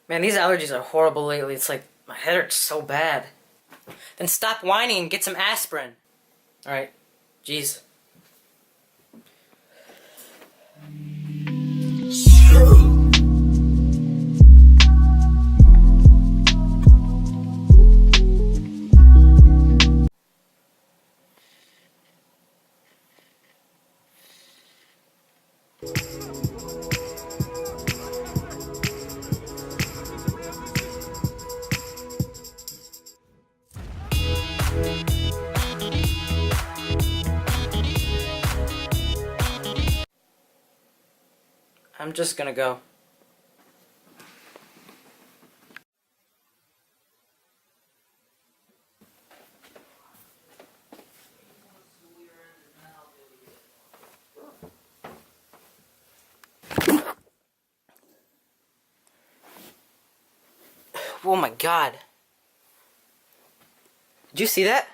Man, these allergies are horrible lately. It's like my head hurts so bad. Then stop whining and get some aspirin. Alright. Jeez. I'm just gonna go. Oh my god. Did you see that?